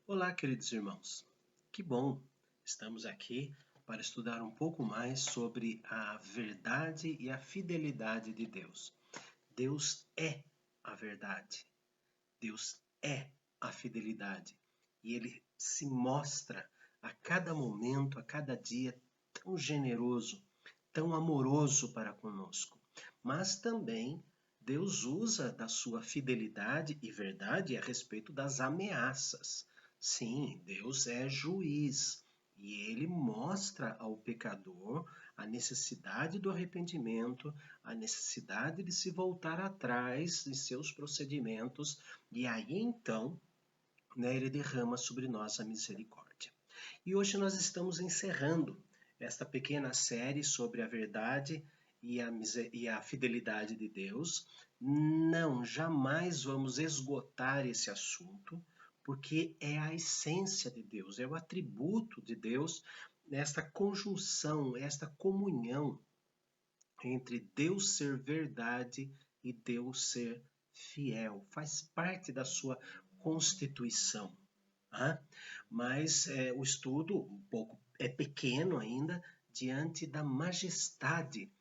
Olá, queridos irmãos. Que bom! Estamos aqui para estudar um pouco mais sobre a verdade e a fidelidade de Deus. Deus é a verdade. Deus é a fidelidade. E Ele se mostra a cada momento, a cada dia, tão generoso, tão amoroso para conosco. Mas também Deus usa da sua fidelidade e verdade a respeito das ameaças. Sim, Deus é juiz e ele mostra ao pecador a necessidade do arrependimento, a necessidade de se voltar atrás de seus procedimentos, e aí então, ele derrama sobre nós a misericórdia. E hoje nós estamos encerrando esta pequena série sobre a verdade e a fidelidade de Deus. Não, jamais vamos esgotar esse assunto, porque é a essência de Deus, é o atributo de Deus, esta conjunção, esta comunhão entre Deus ser verdade e Deus ser fiel. Faz parte da sua constituição. Tá? Mas o estudo um pouco é pequeno ainda diante da majestade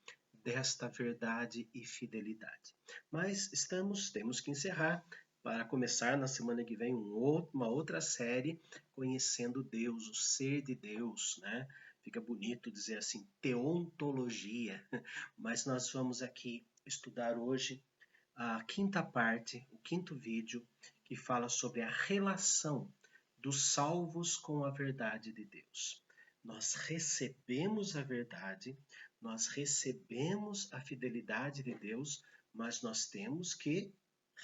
desta verdade e fidelidade. Mas temos que encerrar para começar na semana que vem uma outra série conhecendo Deus, o ser de Deus, né? Fica bonito dizer assim, teontologia, mas nós vamos aqui estudar hoje a quinta parte, o quinto vídeo, que fala sobre a relação dos salvos com a verdade de Deus. Nós recebemos a verdade, nós recebemos a fidelidade de Deus, mas nós temos que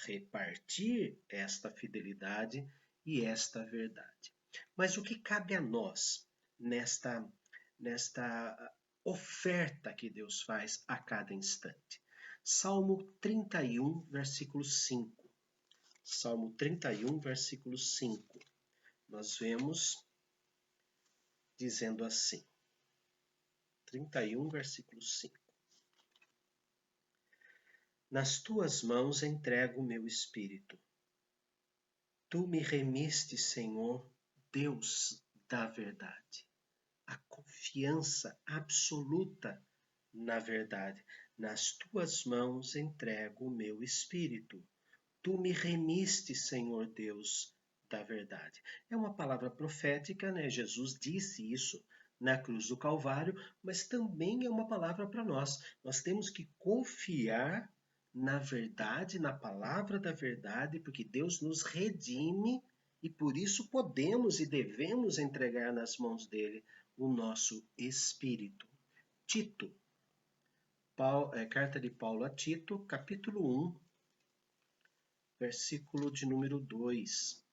repartir esta fidelidade e esta verdade. Mas o que cabe a nós nesta oferta que Deus faz a cada instante? Salmo 31, versículo 5. Salmo 31, versículo 5. Nós vemos dizendo assim, 31, versículo 5. Nas tuas mãos entrego o meu espírito. Tu me remiste, Senhor, Deus da verdade. A confiança absoluta na verdade. Nas tuas mãos entrego o meu espírito. Tu me remiste, Senhor Deus da verdade. É uma palavra profética, né? Jesus disse isso na cruz do Calvário, mas também é uma palavra para nós. Nós temos que confiar na verdade, na palavra da verdade, porque Deus nos redime e por isso podemos e devemos entregar nas mãos dele o nosso espírito. Tito, carta de Paulo a Tito, capítulo 1, versículo de número 2.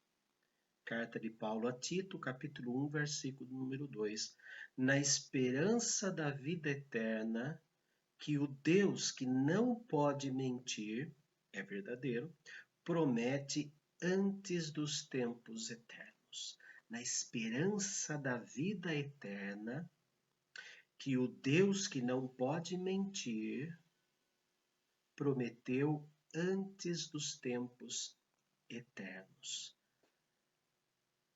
Carta de Paulo a Tito, capítulo 1, versículo número 2. Na esperança da vida eterna, que o Deus que não pode mentir, é verdadeiro, promete antes dos tempos eternos. Na esperança da vida eterna, que o Deus que não pode mentir, prometeu antes dos tempos eternos.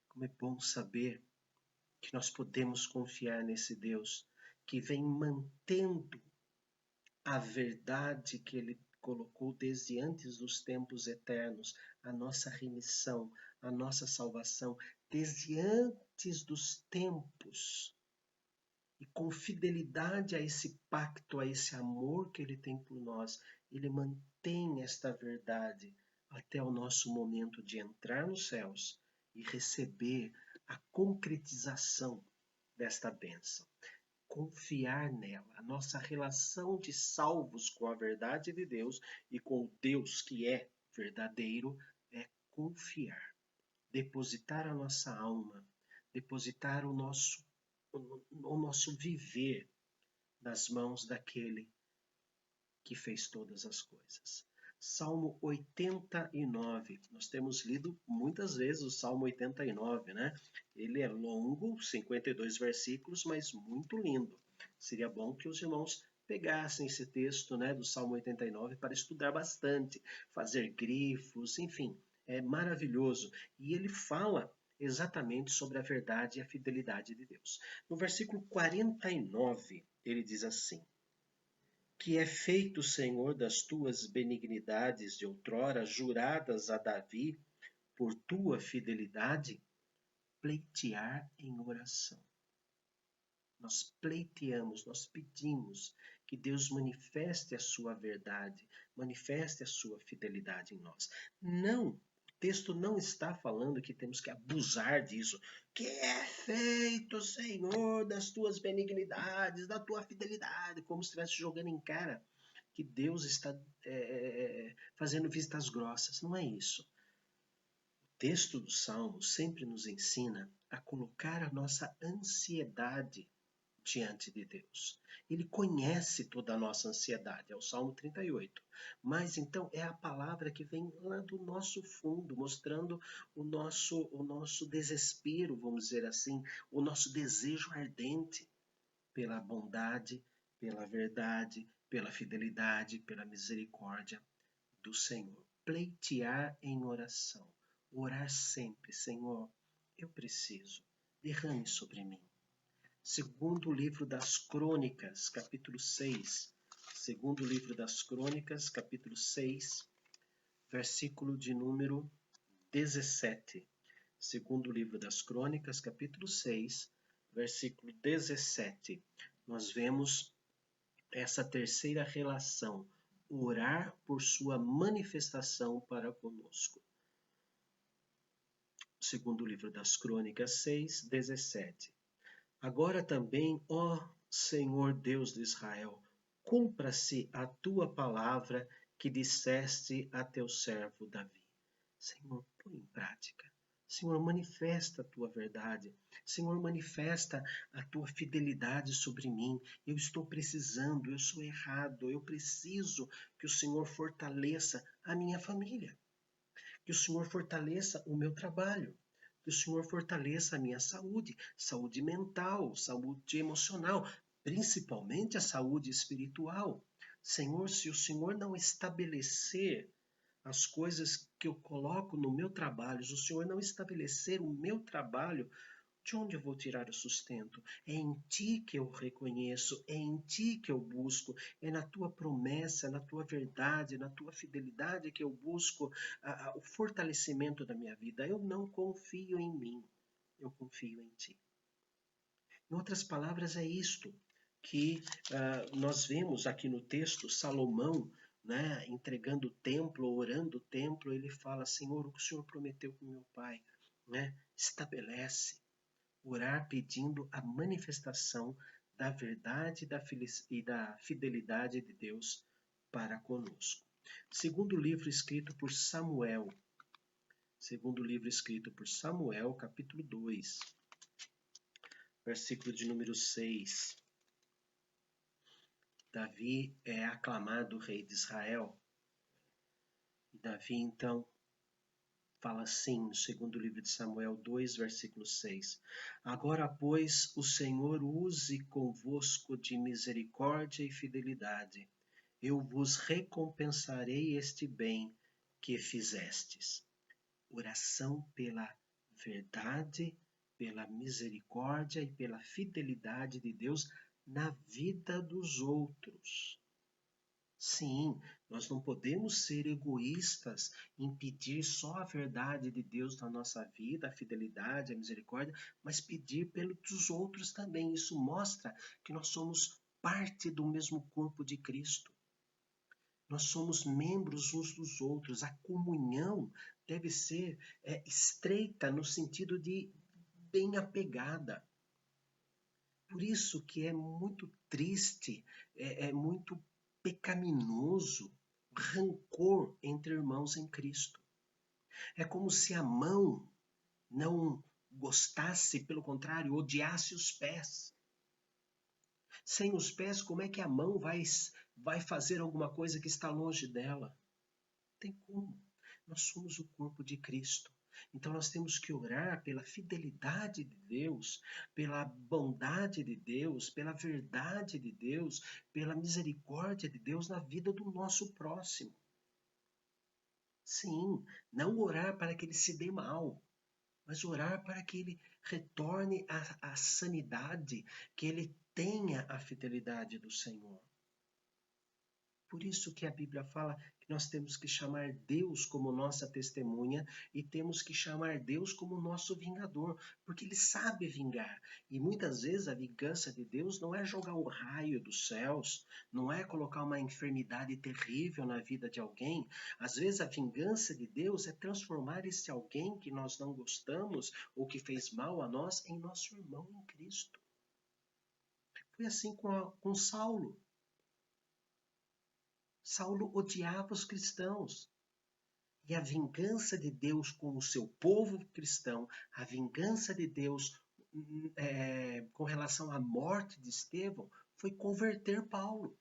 Como é bom saber que nós podemos confiar nesse Deus que vem mantendo a verdade que Ele colocou desde antes dos tempos eternos, a nossa remissão, a nossa salvação, desde antes dos tempos. E com fidelidade a esse pacto, a esse amor que Ele tem por nós, Ele mantém esta verdade até o nosso momento de entrar nos céus e receber a concretização desta bênção. Confiar nela, a nossa relação de salvos com a verdade de Deus e com o Deus que é verdadeiro é confiar, depositar a nossa alma, depositar o nosso viver nas mãos daquele que fez todas as coisas. Salmo 89, nós temos lido muitas vezes o Salmo 89, né? Ele é longo, 52 versículos, mas muito lindo. Seria bom que os irmãos pegassem esse texto, né, do Salmo 89 para estudar bastante, fazer grifos, enfim, é maravilhoso. E ele fala exatamente sobre a verdade e a fidelidade de Deus. No versículo 49, ele diz assim: que é feito o Senhor das tuas benignidades de outrora, juradas a Davi por tua fidelidade, pleitear em oração. Nós pleiteamos, nós pedimos que Deus manifeste a sua verdade, manifeste a sua fidelidade em nós. Não, o texto não está falando que temos que abusar disso. Que é feito, Senhor, das tuas benignidades, da tua fidelidade, como se estivesse jogando em cara que Deus está fazendo vistas grossas. Não é isso. O texto do Salmo sempre nos ensina a colocar a nossa ansiedade diante de Deus. Ele conhece toda a nossa ansiedade, é o Salmo 38. Mas então é a palavra que vem lá do nosso fundo, mostrando o nosso desespero, vamos dizer assim, o nosso desejo ardente pela bondade, pela verdade, pela fidelidade, pela misericórdia do Senhor. Pleitear em oração, orar sempre, Senhor, eu preciso, derrame sobre mim. Segundo livro das Crônicas, capítulo 6. Segundo livro das Crônicas, capítulo 6, versículo de número 17. Segundo livro das Crônicas, capítulo 6, versículo 17. Nós vemos essa terceira relação, orar por sua manifestação para conosco. Segundo livro das Crônicas 6, 17. Agora também, ó Senhor Deus de Israel, cumpra-se a tua palavra que disseste a teu servo Davi. Senhor, põe em prática. Senhor, manifesta a tua verdade. Senhor, manifesta a tua fidelidade sobre mim. Eu estou precisando, eu sou errado, eu preciso que o Senhor fortaleça a minha família. Que o Senhor fortaleça o meu trabalho. Que o Senhor fortaleça a minha saúde, saúde mental, saúde emocional, principalmente a saúde espiritual. Senhor, se o Senhor não estabelecer as coisas que eu coloco no meu trabalho, se o Senhor não estabelecer o meu trabalho, de onde eu vou tirar o sustento? É em ti que eu reconheço, é em ti que eu busco, é na tua promessa, na tua verdade, na tua fidelidade que eu busco o fortalecimento da minha vida. Eu não confio em mim, eu confio em ti. Em outras palavras, é isto que nós vemos aqui no texto, Salomão, né, entregando o templo, orando o templo, ele fala: Senhor, o que o Senhor prometeu com meu pai, né, estabelece. Orar pedindo a manifestação da verdade e da fidelidade de Deus para conosco. Segundo livro escrito por Samuel. Segundo livro escrito por Samuel, capítulo 2, versículo de número 6. Davi é aclamado rei de Israel. E Davi, então, fala assim no segundo livro de Samuel 2, versículo 6. Agora, pois, o Senhor use convosco de misericórdia e fidelidade. Eu vos recompensarei este bem que fizestes. Oração pela verdade, pela misericórdia e pela fidelidade de Deus na vida dos outros. Sim, nós não podemos ser egoístas em pedir só a verdade de Deus na nossa vida, a fidelidade, a misericórdia, mas pedir pelos outros também. Isso mostra que nós somos parte do mesmo corpo de Cristo. Nós somos membros uns dos outros. A comunhão deve ser estreita no sentido de bem apegada. Por isso que é muito triste, é muito pecaminoso, rancor entre irmãos em Cristo. É como se a mão não gostasse, pelo contrário, odiasse os pés. Sem os pés, como é que a mão vai fazer alguma coisa que está longe dela? Não tem como. Nós somos o corpo de Cristo. Então nós temos que orar pela fidelidade de Deus, pela bondade de Deus, pela verdade de Deus, pela misericórdia de Deus na vida do nosso próximo. Sim, não orar para que ele se dê mal. mas orar para que ele retorne à sanidade, que ele tenha a fidelidade do Senhor. Por isso que a Bíblia fala que nós temos que chamar Deus como nossa testemunha e temos que chamar Deus como nosso vingador, porque Ele sabe vingar. E muitas vezes a vingança de Deus não é jogar um raio dos céus, não é colocar uma enfermidade terrível na vida de alguém. Às vezes a vingança de Deus é transformar esse alguém que nós não gostamos ou que fez mal a nós em nosso irmão em Cristo. Foi assim com Saulo. Saulo odiava os cristãos. E a vingança de Deus com o seu povo cristão, a vingança de Deus com relação à morte de Estevão, foi converter Paulo.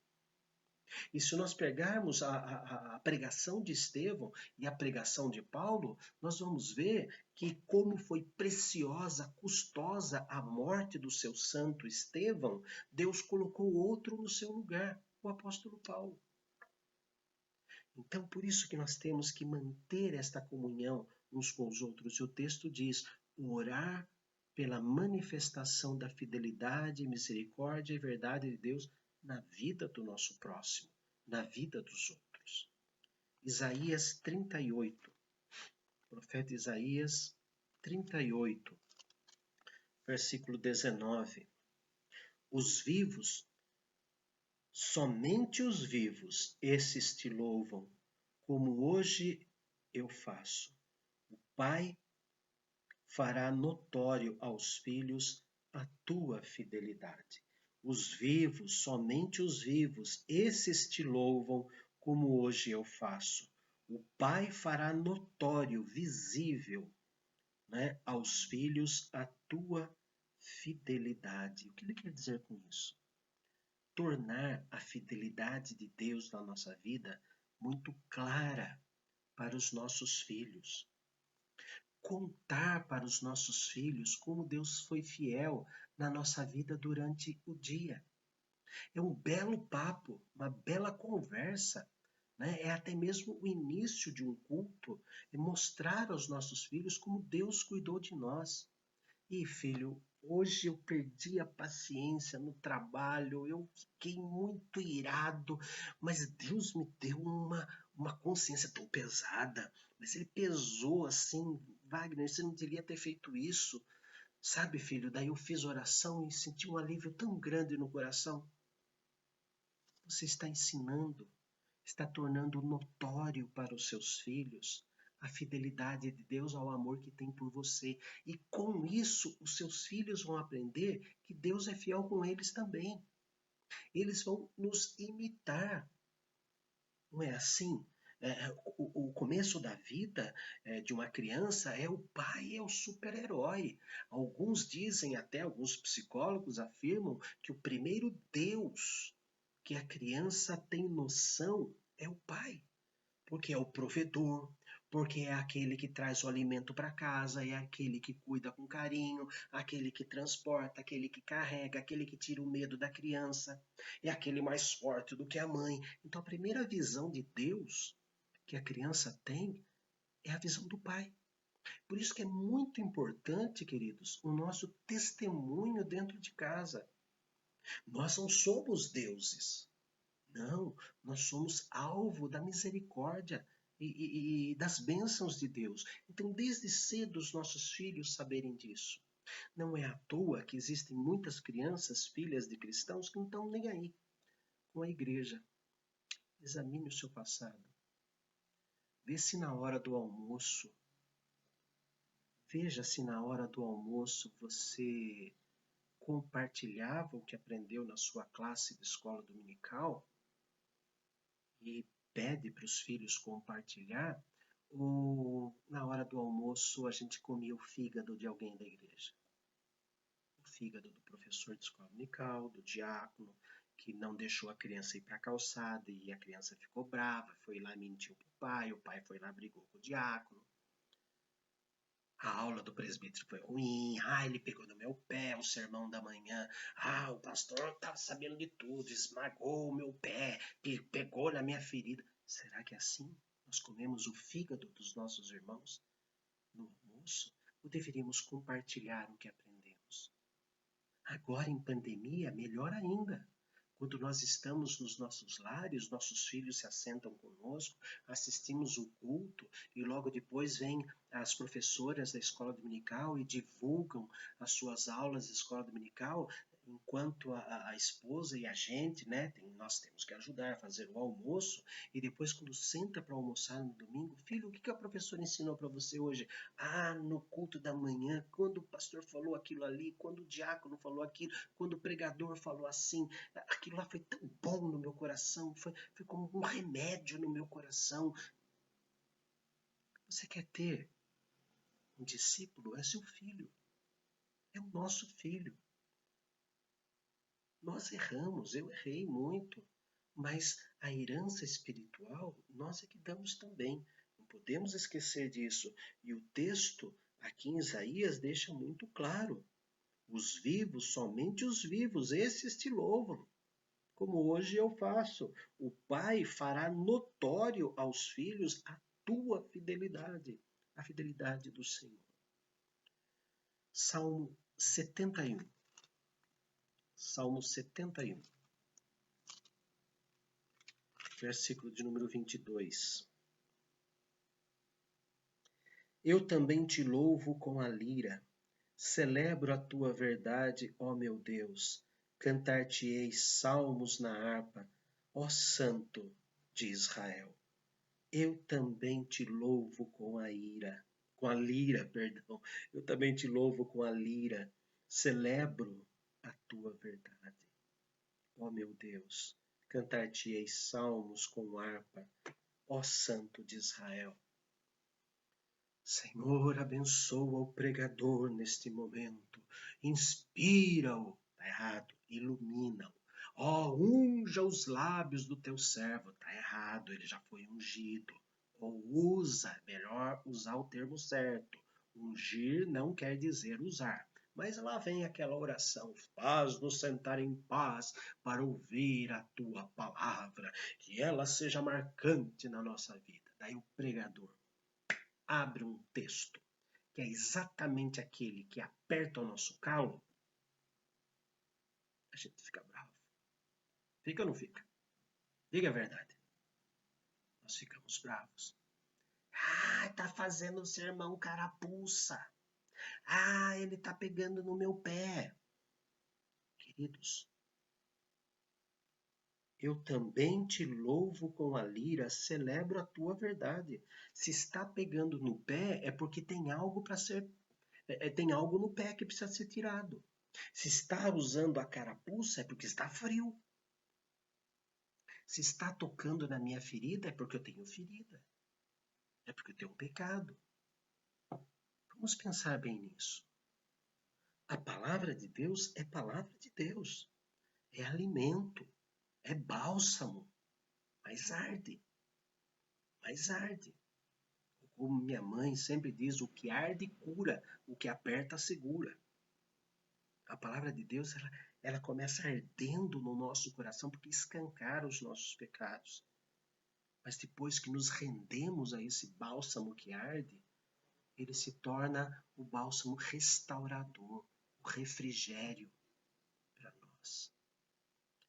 E se nós pegarmos a pregação de Estevão e a pregação de Paulo, nós vamos ver que como foi preciosa, custosa a morte do seu santo Estevão, Deus colocou outro no seu lugar, o apóstolo Paulo. Então, por isso que nós temos que manter esta comunhão uns com os outros. E o texto diz: orar pela manifestação da fidelidade, misericórdia e verdade de Deus na vida do nosso próximo, na vida dos outros. Isaías 38, profeta Isaías 38, versículo 19. Os vivos, somente os vivos, esses te louvam, como hoje eu faço. O Pai fará notório aos filhos a tua fidelidade. Os vivos, somente os vivos, esses te louvam, como hoje eu faço. O Pai fará notório, visível, aos filhos a tua fidelidade. O que ele quer dizer com isso? Tornar a fidelidade de Deus na nossa vida muito clara para os nossos filhos. Contar para os nossos filhos como Deus foi fiel na nossa vida durante o dia. É um belo papo, uma bela conversa, É até mesmo o início de um culto, é mostrar aos nossos filhos como Deus cuidou de nós. E filho, hoje eu perdi a paciência no trabalho, eu fiquei muito irado, mas Deus me deu uma consciência tão pesada. Mas ele pesou assim, Wagner, você não devia ter feito isso. Sabe, filho, daí eu fiz oração e senti um alívio tão grande no coração. Você está ensinando, está tornando notório para os seus filhos a fidelidade de Deus ao amor que tem por você. E com isso, os seus filhos vão aprender que Deus é fiel com eles também. Eles vão nos imitar. Não é assim? O começo da vida de uma criança é o pai, é o super-herói. Alguns dizem, até alguns psicólogos afirmam, que o primeiro Deus que a criança tem noção é o pai, porque é o provedor, porque é aquele que traz o alimento para casa, é aquele que cuida com carinho, aquele que transporta, aquele que carrega, aquele que tira o medo da criança, é aquele mais forte do que a mãe. Então a primeira visão de Deus que a criança tem é a visão do pai. Por isso que é muito importante, queridos, o nosso testemunho dentro de casa. Nós não somos deuses. Não, nós somos alvo da misericórdia e das bênçãos de Deus. Então, desde cedo, os nossos filhos saberem disso. Não é à toa que existem muitas crianças, filhas de cristãos, que não estão nem aí com a igreja. Examine o seu passado. Vê se na hora do almoço, veja se na hora do almoço você compartilhava o que aprendeu na sua classe de escola dominical e pede para os filhos compartilhar, ou na hora do almoço a gente comia o fígado de alguém da igreja. O fígado do professor de escola dominical, do diácono, que não deixou a criança ir para a calçada e a criança ficou brava, foi lá e mentiu para o pai foi lá e brigou com o diácono. A aula do presbítero foi ruim, ele pegou no meu pé, o sermão da manhã, o pastor estava sabendo de tudo, esmagou o meu pé, pegou na minha ferida. Será que é assim? Nós comemos o fígado dos nossos irmãos no almoço? ou deveríamos compartilhar o que aprendemos? Agora, em pandemia, melhor ainda. Quando nós estamos nos nossos lares, nossos filhos se assentam conosco, assistimos o culto e logo depois vêm as professoras da escola dominical e divulgam as suas aulas de escola dominical, enquanto a esposa e a gente, né, nós temos que ajudar a fazer o almoço e depois quando senta para almoçar no domingo, filho, o que a professora ensinou para você hoje? Ah, no culto da manhã, quando o pastor falou aquilo ali, quando o diácono falou aquilo, quando o pregador falou assim, aquilo lá foi tão bom no meu coração, foi como um remédio no meu coração. Você quer ter um discípulo? É seu filho, é o nosso filho. Nós erramos, eu errei muito, mas a herança espiritual nós é que damos também. Não podemos esquecer disso. E o texto aqui em Isaías deixa muito claro. Os vivos, somente os vivos, esses te louvam. Como hoje eu faço. O Pai fará notório aos filhos a tua fidelidade, a fidelidade do Senhor. Salmo 71. Salmo 71. Versículo de número 22. Eu também te louvo com a lira. Celebro a tua verdade, ó meu Deus. Cantar-te-ei salmos na harpa, ó Santo de Israel. Eu também te louvo com a lira, perdão. Eu também te louvo com a lira. Celebro a tua verdade. Ó meu Deus, cantar-te-ei salmos com harpa, ó Santo de Israel. Senhor, abençoa o pregador neste momento. Inspira-o, tá errado, ilumina-o. Ó, unja os lábios do teu servo, tá errado, ele já foi ungido. Ou usa, melhor usar o termo certo. Ungir não quer dizer usar. Mas lá vem aquela oração, faz-nos sentar em paz para ouvir a tua palavra, que ela seja marcante na nossa vida. Daí o pregador abre um texto que é exatamente aquele que aperta o nosso calo, a gente fica bravo. Fica ou não fica? Diga a verdade. Nós ficamos bravos. Ah, tá fazendo o sermão carapuça. Ah, ele tá pegando no meu pé. Queridos, eu também te louvo com a lira, celebro a tua verdade. Se está pegando no pé, é porque tem algo para ser, tem algo no pé que precisa ser tirado. Se está usando a carapuça, é porque está frio. Se está tocando na minha ferida, é porque eu tenho ferida. É porque eu tenho um pecado. Vamos pensar bem nisso. A palavra de Deus é palavra de Deus. É alimento. É bálsamo. Mas arde. Mas arde. Como minha mãe sempre diz, o que arde cura, o que aperta segura. A palavra de Deus, ela começa ardendo no nosso coração porque escancara os nossos pecados. Mas depois que nos rendemos a esse bálsamo que arde, ele se torna o bálsamo restaurador, o refrigério para nós.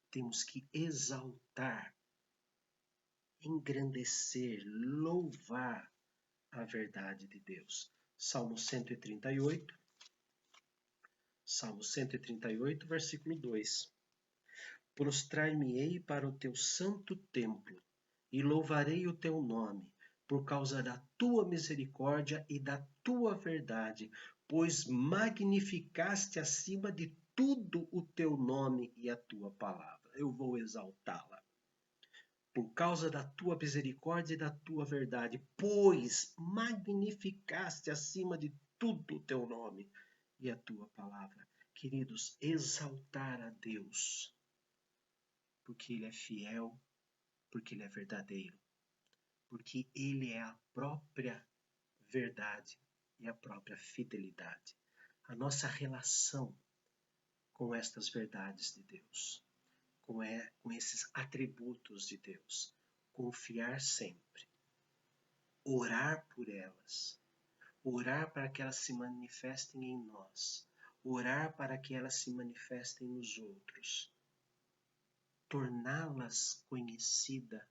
Temos que exaltar, engrandecer, louvar a verdade de Deus. Salmo 138, versículo 2. Prostrar-me-ei para o teu santo templo e louvarei o teu nome, por causa da tua misericórdia e da tua verdade, pois magnificaste acima de tudo o teu nome e a tua palavra. Eu vou exaltá-la. Por causa da tua misericórdia e da tua verdade, pois magnificaste acima de tudo o teu nome e a tua palavra. Queridos, exaltar a Deus, porque Ele é fiel, porque Ele é verdadeiro, porque Ele é a própria verdade e a própria fidelidade. A nossa relação com estas verdades de Deus, com esses atributos de Deus, confiar sempre, orar por elas, orar para que elas se manifestem em nós, orar para que elas se manifestem nos outros, torná-las conhecida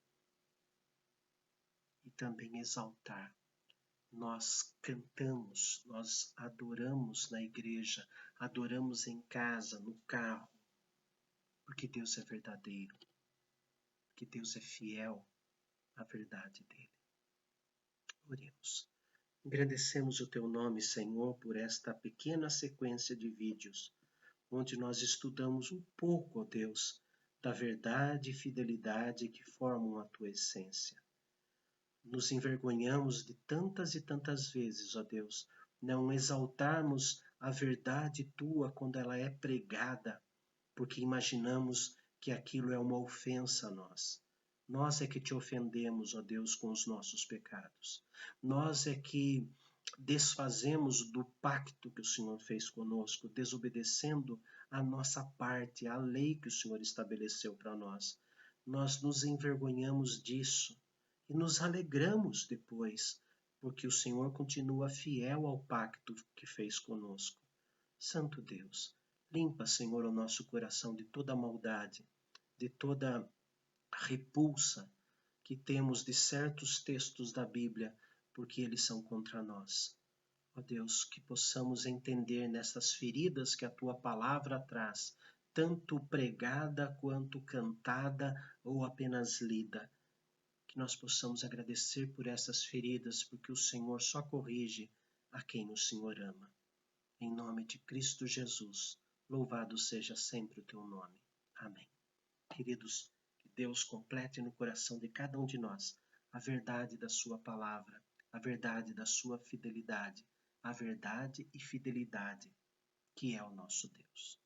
e também exaltar. Nós cantamos, nós adoramos na igreja, adoramos em casa, no carro, porque Deus é verdadeiro, porque Deus é fiel à verdade dele. Oremos. Agradecemos o teu nome, Senhor, por esta pequena sequência de vídeos, onde nós estudamos um pouco, ó Deus, da verdade e fidelidade que formam a tua essência. Nos envergonhamos de tantas e tantas vezes, ó Deus, não exaltarmos a verdade tua quando ela é pregada, porque imaginamos que aquilo é uma ofensa a nós. Nós é que te ofendemos, ó Deus, com os nossos pecados. Nós é que desfazemos do pacto que o Senhor fez conosco, desobedecendo a nossa parte, a lei que o Senhor estabeleceu para nós. Nós nos envergonhamos disso e nos alegramos depois, porque o Senhor continua fiel ao pacto que fez conosco. Santo Deus, limpa, Senhor, o nosso coração de toda maldade, de toda repulsa que temos de certos textos da Bíblia, porque eles são contra nós. Ó Deus, que possamos entender nessas feridas que a tua palavra traz, tanto pregada quanto cantada ou apenas lida. Que nós possamos agradecer por essas feridas, porque o Senhor só corrige a quem o Senhor ama. Em nome de Cristo Jesus, louvado seja sempre o teu nome. Amém. Queridos, que Deus complete no coração de cada um de nós a verdade da sua palavra, a verdade da sua fidelidade, a verdade e fidelidade que é o nosso Deus.